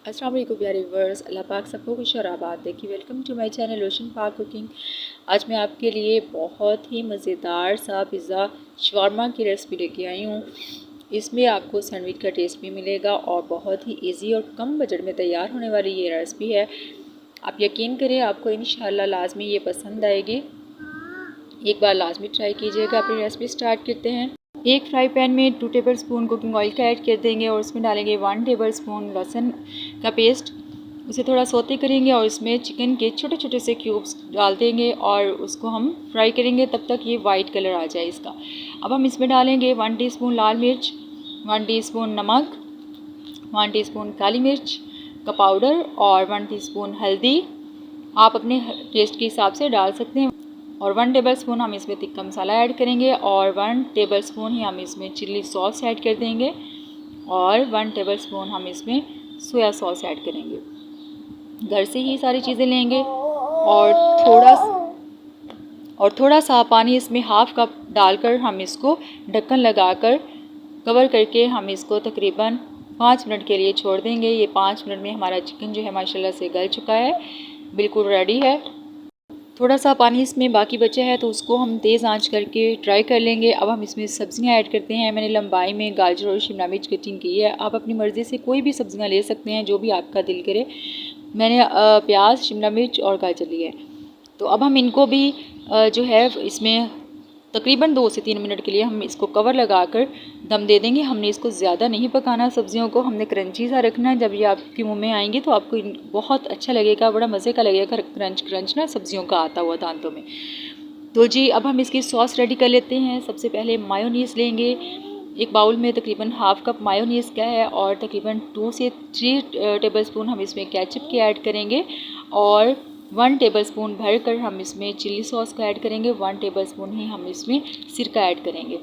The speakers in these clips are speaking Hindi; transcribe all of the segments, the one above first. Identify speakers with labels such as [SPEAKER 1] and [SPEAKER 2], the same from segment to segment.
[SPEAKER 1] अस्सलाम वालेकुम प्यारे व्यूअर्स, अल्लाह पाक सबको खुश और आबाद देखिए। Welcome to my channel ocean पाक कुकिंग। आज मैं आपके लिए बहुत ही मज़ेदार सा पिज़्ज़ा शवारमा की रेसिपी लेके आई हूँ। इसमें आपको सैंडविच का टेस्ट भी मिलेगा और बहुत ही इजी और कम बजट में तैयार होने वाली ये रेसिपी है। आप यकीन करें, आपको इंशाल्लाह लाजमी ये पसंद आएगी। एक बार लाजमी ट्राई कीजिएगा। अपनी रेसिपी स्टार्ट करते हैं। एक फ्राई पैन में 2 टेबल स्पून कुकिंग ऑयल का ऐड कर देंगे और उसमें डालेंगे 1 टेबल स्पून लहसुन का पेस्ट। उसे थोड़ा सौते करेंगे और इसमें चिकन के छोटे छोटे से क्यूब्स डाल देंगे और उसको हम फ्राई करेंगे तब तक ये वाइट कलर आ जाए इसका। अब हम इसमें डालेंगे 1 टीस्पून लाल मिर्च, 1 टीस्पून नमक, 1 टीस्पून काली मिर्च का पाउडर और 1 टीस्पून हल्दी। आप अपने टेस्ट के हिसाब से डाल सकते हैं। और 1 टेबल स्पून हम इसमें तिक्का मसाला ऐड करेंगे और 1 टेबल स्पून ही हम इसमें चिल्ली सॉस ऐड कर देंगे और 1 टेबल स्पून हम इसमें सोया सॉस ऐड करेंगे। घर से ही सारी चीज़ें लेंगे और थोड़ा सा पानी इसमें हाफ कप डालकर हम इसको ढक्कन लगाकर कवर करके हम इसको तकरीबन 5 मिनट के लिए छोड़ देंगे। ये 5 मिनट में हमारा चिकन जो है माशाल्लाह से गल चुका है, बिल्कुल रेडी है। थोड़ा सा पानी इसमें बाकी बचा है तो उसको हम तेज़ आंच करके ट्राई कर लेंगे। अब हम इसमें सब्जियां ऐड करते हैं। मैंने लंबाई में गाजर और शिमला मिर्च कटिंग की है। आप अपनी मर्ज़ी से कोई भी सब्जियां ले सकते हैं जो भी आपका दिल करे। मैंने प्याज, शिमला मिर्च और गाजर लिए है। तो अब हम इनको भी जो है इसमें तकरीबन 2 से 3 मिनट के लिए हम इसको कवर लगाकर दम दे देंगे। हमने इसको ज़्यादा नहीं पकाना, सब्जियों को हमने क्रंची सा रखना है। जब ये आपके मुंह में आएंगी तो आपको बहुत अच्छा लगेगा, बड़ा मज़े का लगेगा क्रंच क्रंच ना सब्जियों का आता हुआ दांतों में। तो जी अब हम इसकी सॉस रेडी कर लेते हैं। सबसे पहले मायोनीज़ लेंगे। एक बाउल में तकरीबन हाफ कप मायोनीज़ का है और तकरीबन 2 से 3 टेबल स्पून हम इसमें केचप के ऐड करेंगे और 1 टेबल स्पून भरकर हम इसमें चिल्ली सॉस का ऐड करेंगे। 1 टेबल स्पून ही हम इसमें सिरका ऐड करेंगे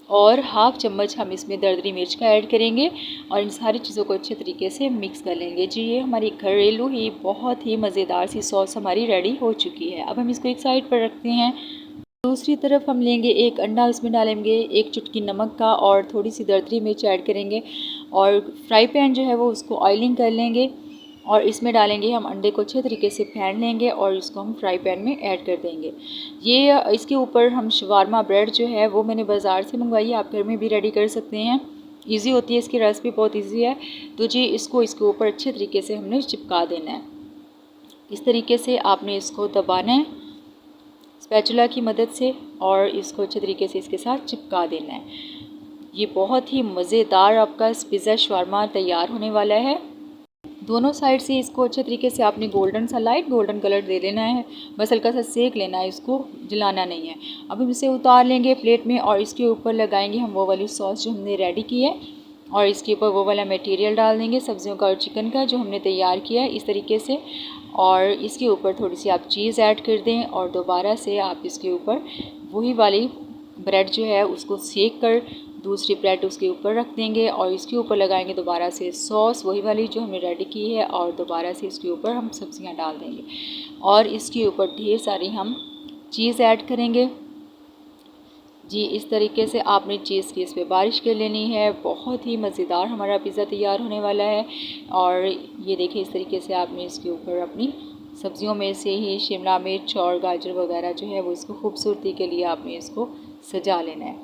[SPEAKER 1] और हाफ चम्मच हम इसमें दरदरी मिर्च का ऐड करेंगे और इन सारी चीज़ों को अच्छे तरीके से मिक्स कर लेंगे। जी ये हमारी घरेलू ही बहुत ही मज़ेदार सी सॉस हमारी रेडी हो चुकी है। अब हम इसको एक साइड पर रखते हैं। दूसरी तरफ हम लेंगे एक अंडा, इसमें डालेंगे 1 चुटकी नमक का और थोड़ी सी दरदरी मिर्च ऐड करेंगे और फ्राई पैन जो है वो उसको ऑयलिंग कर लेंगे और इसमें डालेंगे हम अंडे को अच्छे तरीके से फेंट लेंगे और इसको हम फ्राई पैन में ऐड कर देंगे। ये इसके ऊपर हम शवारमा ब्रेड जो है वो मैंने बाज़ार से मंगवाई है, आप घर में भी रेडी कर सकते हैं। इजी होती है, इसकी रेसिपी बहुत इजी है। तो जी इसको इसके ऊपर अच्छे तरीके से हमने चिपका देना है। इस तरीके से आपने इसको दबाना है स्पैचुला की मदद से और इसको अच्छे तरीके से इसके साथ चिपका देना है। ये बहुत ही मज़ेदार आपका पिज़्ज़ा शवारमा तैयार होने वाला है। दोनों साइड से इसको अच्छे तरीके से आपने गोल्डन सा लाइट गोल्डन कलर दे लेना है, बस हल्का सा सेक लेना है, इसको जलाना नहीं है। अब हम इसे उतार लेंगे प्लेट में और इसके ऊपर लगाएंगे हम वो वाली सॉस जो हमने रेडी की है और इसके ऊपर वो वाला मटेरियल डाल देंगे सब्जियों का और चिकन का जो हमने तैयार किया है इस तरीके से। और इसके ऊपर थोड़ी सी आप चीज़ ऐड कर दें और दोबारा से आप इसके ऊपर वही वाली ब्रेड जो है उसको सेक कर दूसरी प्लेट उसके ऊपर रख देंगे और इसके ऊपर लगाएंगे दोबारा से सॉस वही वाली जो हमने रेडी की है और दोबारा से इसके ऊपर हम सब्जियां डाल देंगे और इसके ऊपर ढेर सारी हम चीज़ ऐड करेंगे। जी इस तरीके से आपने चीज़ की इस पर बारिश कर लेनी है। बहुत ही मज़ेदार हमारा पिज़्ज़ा तैयार होने वाला है। और ये देखिए इस तरीके से आपने इसके ऊपर अपनी सब्जियों में से ही शिमला मिर्च और गाजर वगैरह जो है वो इसको खूबसूरती के लिए आपने इसको सजा लेना है।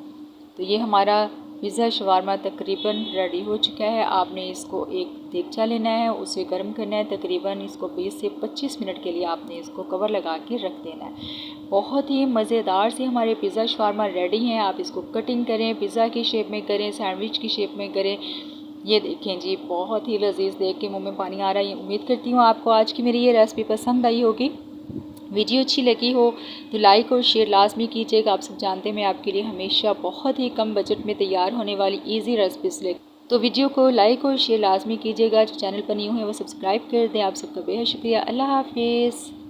[SPEAKER 1] तो ये हमारा पिज़्ज़ा शवारमा तकरीबन रेडी हो चुका है। आपने इसको एक देगचा लेना है, उसे गर्म करना है। तकरीबन इसको 20 से 25 मिनट के लिए आपने इसको कवर लगा के रख देना है। बहुत ही मज़ेदार से हमारे पिज़्ज़ा शवारमा रेडी हैं। आप इसको कटिंग करें, पिज़्ज़ा की शेप में करें, सैंडविच की शेप में करें। ये देखें जी बहुत ही लजीज़, देख के मुँह में पानी आ रहा है। उम्मीद करती हूँ आपको आज की मेरी ये रेसिपी पसंद आई होगी। वीडियो अच्छी लगी हो तो लाइक और शेयर लाजमी कीजिएगा। आप सब जानते हैं मैं आपके लिए हमेशा बहुत ही कम बजट में तैयार होने वाली इजी रेसिपीज ले, तो वीडियो को लाइक और शेयर लाजमी कीजिएगा। जो चैनल पर न्यू है वो सब्सक्राइब कर दें। आप सबका बेहद शुक्रिया। अल्लाह हाफिज़।